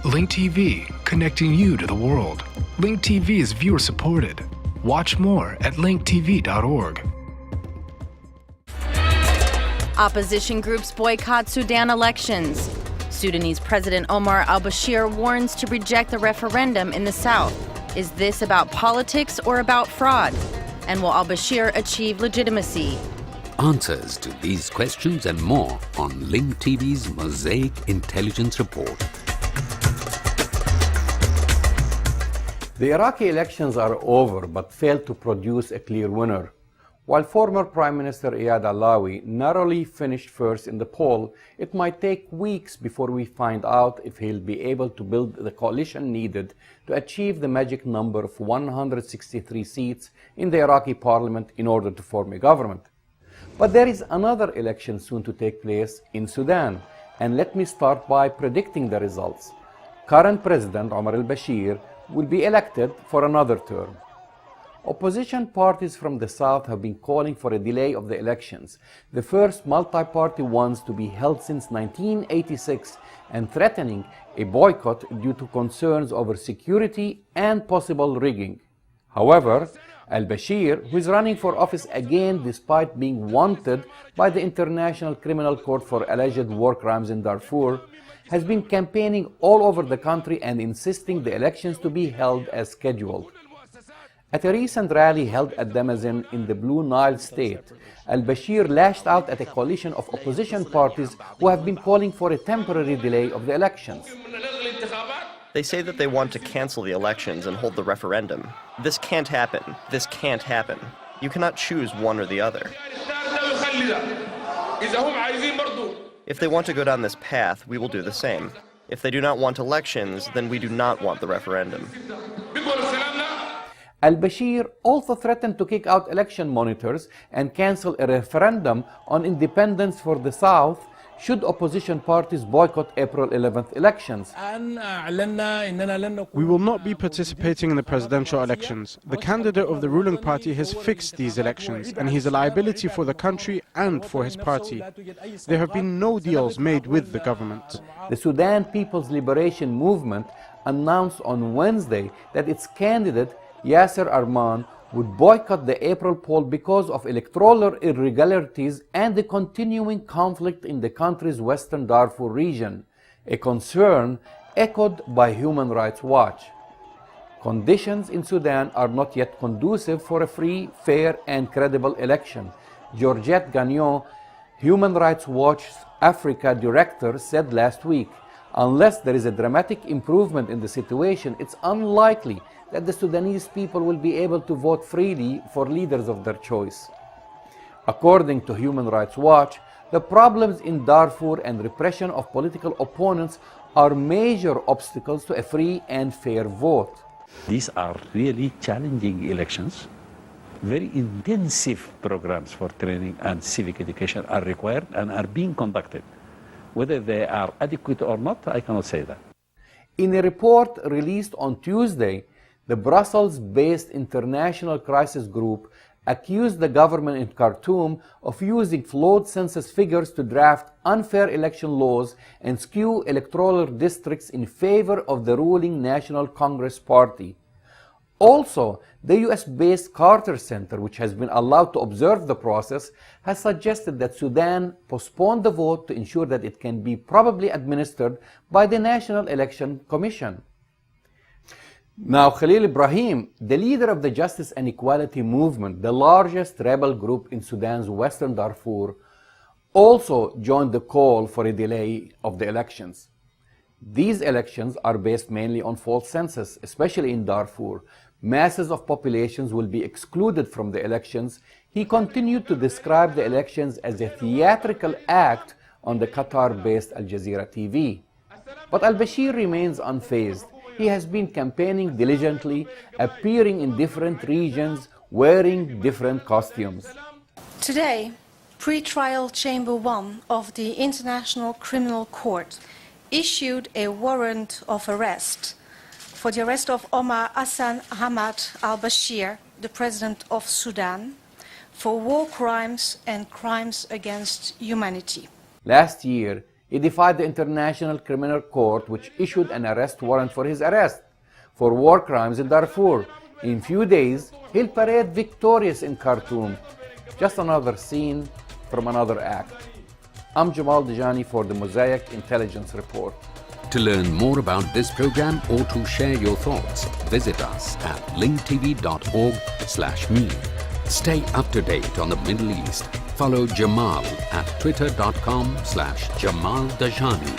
Link TV, connecting you to the world. Link TV is viewer supported. Watch more at linktv.org. Opposition groups boycott Sudan elections. Sudanese President Omar al-Bashir warns to reject the referendum in the south. Is this about politics or about fraud? And will al-Bashir achieve legitimacy? Answers to these questions and more on Link TV's Mosaic Intelligence Report. The Iraqi elections are over but failed to produce a clear winner. While former Prime Minister Iyad Allawi narrowly finished first in the poll, it might take weeks before we find out if he'll be able to build the coalition needed to achieve the magic number of 163 seats in the Iraqi parliament in order to form a government. But there is another election soon to take place in Sudan, and let me start by predicting the results. Current President Omar al-Bashir will be elected for another term. Opposition parties from the south have been calling for a delay of the elections, the first multi-party ones to be held since 1986, and threatening a boycott due to concerns over security and possible rigging. However, al-Bashir, who is running for office again despite being wanted by the International Criminal Court for alleged war crimes in Darfur, has been campaigning all over the country and insisting the elections to be held as scheduled. At a recent rally held at Damazin in the Blue Nile state, al-Bashir lashed out at a coalition of opposition parties who have been calling for a temporary delay of the elections. They say that they want to cancel the elections and hold the referendum. This can't happen. This can't happen. You cannot choose one or the other. If they want to go down this path, we will do the same. If they do not want elections, then we do not want the referendum. Al-Bashir also threatened to kick out election monitors and cancel a referendum on independence for the South should opposition parties boycott April 11th elections. We will not be participating in the presidential elections. The candidate of the ruling party has fixed these elections, and he's a liability for the country and for his party. There have been no deals made with the government. The Sudan People's Liberation Movement announced on Wednesday that its candidate, Yasser Arman, would boycott the April poll because of electoral irregularities and the continuing conflict in the country's western Darfur region, a concern echoed by Human Rights Watch. Conditions in Sudan are not yet conducive for a free, fair, and credible election. Georgette Gagnon, Human Rights Watch's Africa director, said last week, unless there is a dramatic improvement in the situation, it's unlikely that the Sudanese people will be able to vote freely for leaders of their choice. According to Human Rights Watch, the problems in Darfur and repression of political opponents are major obstacles to a free and fair vote. These are really challenging elections. Very intensive programs for training and civic education are required and are being conducted. Whether they are adequate or not, I cannot say that. In a report released on Tuesday, the Brussels-based International Crisis Group accused the government in Khartoum of using flawed census figures to draft unfair election laws and skew electoral districts in favor of the ruling National Congress Party. Also, the US-based Carter Center, which has been allowed to observe the process, has suggested that Sudan postpone the vote to ensure that it can be probably administered by the National Election Commission. Now, Khalil Ibrahim, the leader of the Justice and Equality Movement, the largest rebel group in Sudan's western Darfur, also joined the call for a delay of the elections. These elections are based mainly on false census, especially in Darfur. Masses of populations will be excluded from the elections. He continued to describe the elections as a theatrical act on the Qatar-based Al Jazeera TV. But al-Bashir remains unfazed. He has been campaigning diligently, appearing in different regions, wearing different costumes. Today, Pre-Trial Chamber 1 of the International Criminal Court issued a warrant of arrest for the arrest of Omar Hassan Ahmad al-Bashir, the President of Sudan, for war crimes and crimes against humanity. Last year, He defied the International Criminal Court, which issued an arrest warrant for his arrest for war crimes in Darfur. In few days, he'll parade victorious in Khartoum. Just another scene from another act. I'm Jamal Dajani for the Mosaic Intelligence Report. To learn more about this program or to share your thoughts, visit us at linktv.org/me. Stay up to date on the Middle East. Follow Jamal at twitter.com/JamalDajani.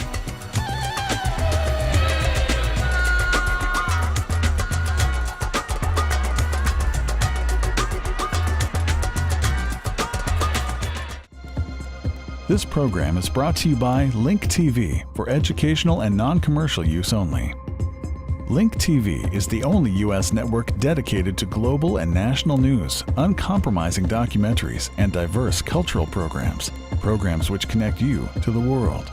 This program is brought to you by Link TV for educational and non-commercial use only. Link TV is the only U.S. network dedicated to global and national news, uncompromising documentaries, and diverse cultural programs which connect you to the world.